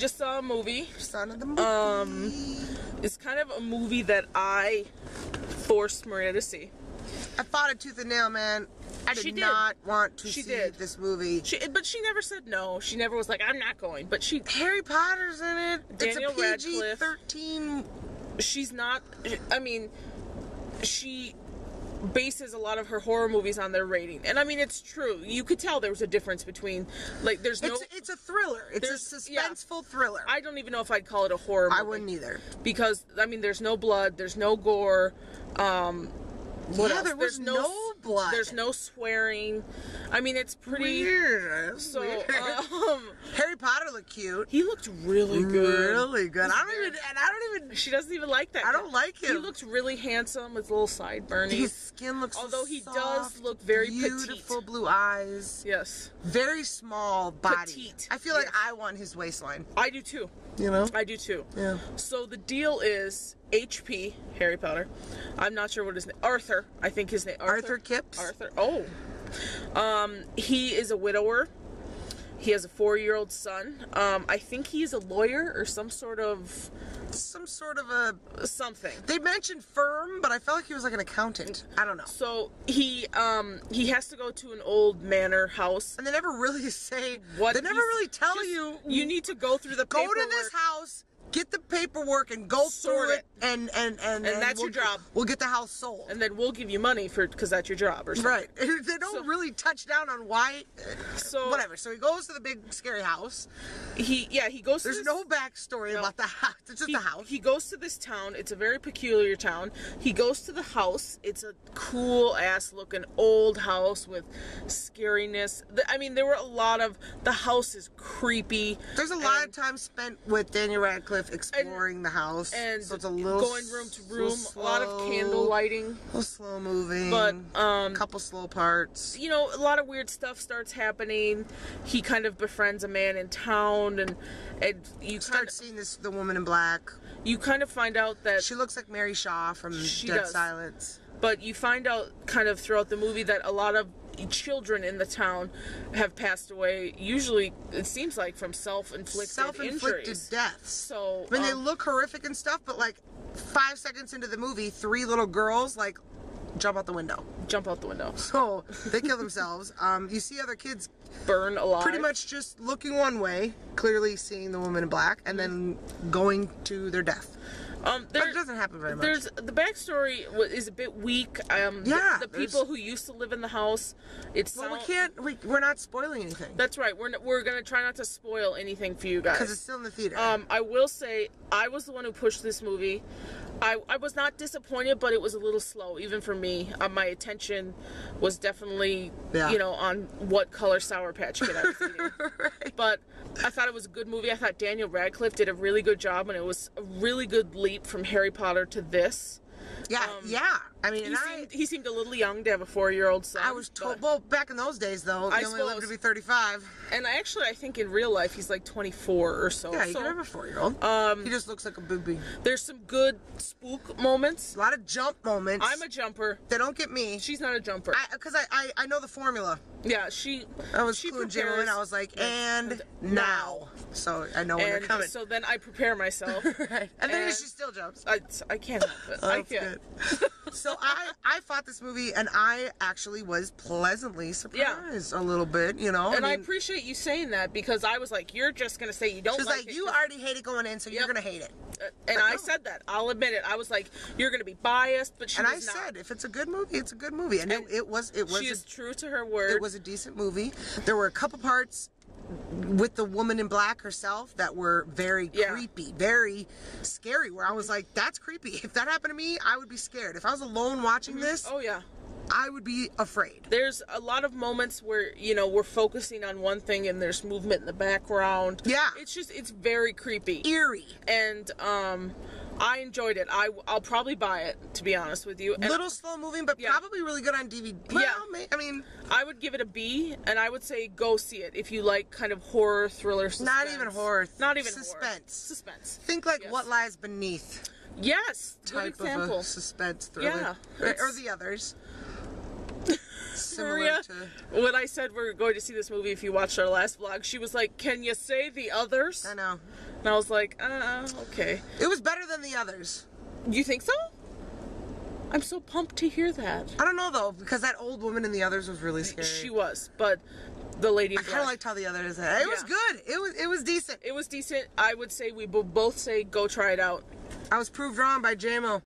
just saw a movie. Son of the movie. It's kind of a movie that I forced Maria to see. I fought it tooth and nail, man. I did not want to see this movie. But she never said no. She never was like, I'm not going. But she... Harry Potter's in it. Daniel it's a Radcliffe. PG-13. She's not... I mean, she bases a lot of her horror movies on their rating. And I mean, it's true. You could tell there was a difference between... Like, there's no... It's a thriller. It's a suspenseful thriller. I don't even know if I'd call it a horror movie. I wouldn't either. Because, I mean, there's no blood. There's no gore. What else? There was no blood. There's no swearing. I mean, it's pretty weird. So, Harry Potter looked cute. He looked really good. Really good. I don't even. She doesn't even like that. I don't like him. He looks really handsome with little sideburns. His skin looks Although he soft, does look very beautiful petite. blue eyes. Yes. Very small body. Petite. I feel like I want his waistline. I do too. You know? I do too. Yeah. So the deal is HP, Harry Potter. I'm not sure what his name. Arthur, I think his name. Arthur Kipps. Arthur. Oh. He is a widower. He has a 4-year-old son. I think he's a lawyer or some sort of a something. They mentioned firm, but I felt like he was like an accountant. I don't know. So he has to go to an old manor house, and they never really say what. They never really tell you. You need to go through the paperwork. Go to this house. Get the paperwork and go through it, and that's your job. We'll get the house sold, and then we'll give you money because that's your job, or something. Right? They don't really touch down on why. So whatever. So he goes to the big scary house. He goes. There's no backstory about the house. It's just the house. He goes to this town. It's a very peculiar town. He goes to the house. It's a cool ass looking old house with scariness. I mean, there were a lot of. The house is creepy. There's a lot of time spent with Daniel Radcliffe exploring the house, and so it's a little going room to room, a lot of candle lighting, a little slow moving, but a couple slow parts. You know, a lot of weird stuff starts happening. He kind of befriends a man in town, and you start seeing the woman in black. You kind of find out that she looks like Mary Shaw from Dead Silence. But you find out kind of throughout the movie that a lot of children in the town have passed away. Usually, it seems like from self-inflicted injuries. deaths. So, I mean, they look horrific and stuff, but like 5 seconds into the movie, 3 little girls like jump out the window. So they kill themselves. You see other kids burn alive. Pretty much just looking one way, clearly seeing the woman in black, and then going to their death. But it doesn't happen very much. The backstory is a bit weak. The people who used to live in the house. We're not spoiling anything. That's right. We're gonna try not to spoil anything for you guys because it's still in the theater. I will say I was the one who pushed this movie. I was not disappointed, but it was a little slow, even for me. My attention was definitely, on what color Sour Patch Kid I was eating. Right. But I thought it was a good movie. I thought Daniel Radcliffe did a really good job, and it was a really good leap from Harry Potter to this. Yeah, I mean, he seemed a little young to have a 4-year-old son. I was told, well, back in those days, though, he only lived to be 35. And I think in real life, he's like 24 or so. Yeah, you can have a 4-year-old. He just looks like a booby. There's some good spook moments. A lot of jump moments. I'm a jumper. They don't get me. She's not a jumper. Because I know the formula. Yeah, I was cluing Jim in. I was like, and now. So I know when they're coming. So then I prepare myself. Right. And then she still jumps. I can't help it. I can't. So I fought this movie, and I actually was pleasantly surprised a little bit, And I appreciate you saying that, because I was like, you're just going to say you don't like it. She's like, you already hate it going in, so you're going to hate it. And I said that. I'll admit it. I was like, you're going to be biased, but I said, if it's a good movie, it's a good movie. And it was. She is true to her word. It was a decent movie. There were a couple parts with the woman in black herself that were very creepy, very scary, where I was like, that's creepy. If that happened to me, I would be scared. If I was alone watching this, I would be afraid. There's a lot of moments where, we're focusing on one thing and there's movement in the background. Yeah. It's very creepy. Eerie. And, I enjoyed it. I'll probably buy it, to be honest with you. Little slow moving, but probably really good on DVD. Well, I mean, I would give it a B, and I would say go see it if you like kind of horror, thriller, suspense. Not even horror. Not even suspense. Horror. Suspense. Think like What Lies Beneath. Yes. Type good example. of a suspense thriller. Yeah. Or the others. Maria, when I said we're going to see this movie, if you watched our last vlog, she was like, "Can you say the others?" I know. And I was like, okay. It was better than the others. You think so? I'm so pumped to hear that. I don't know though, because that old woman in the others was really scary. She was, but the lady in black. I kind of liked how the others. It was good. It was decent. It was decent. I would say we both say go try it out. I was proved wrong by JMO.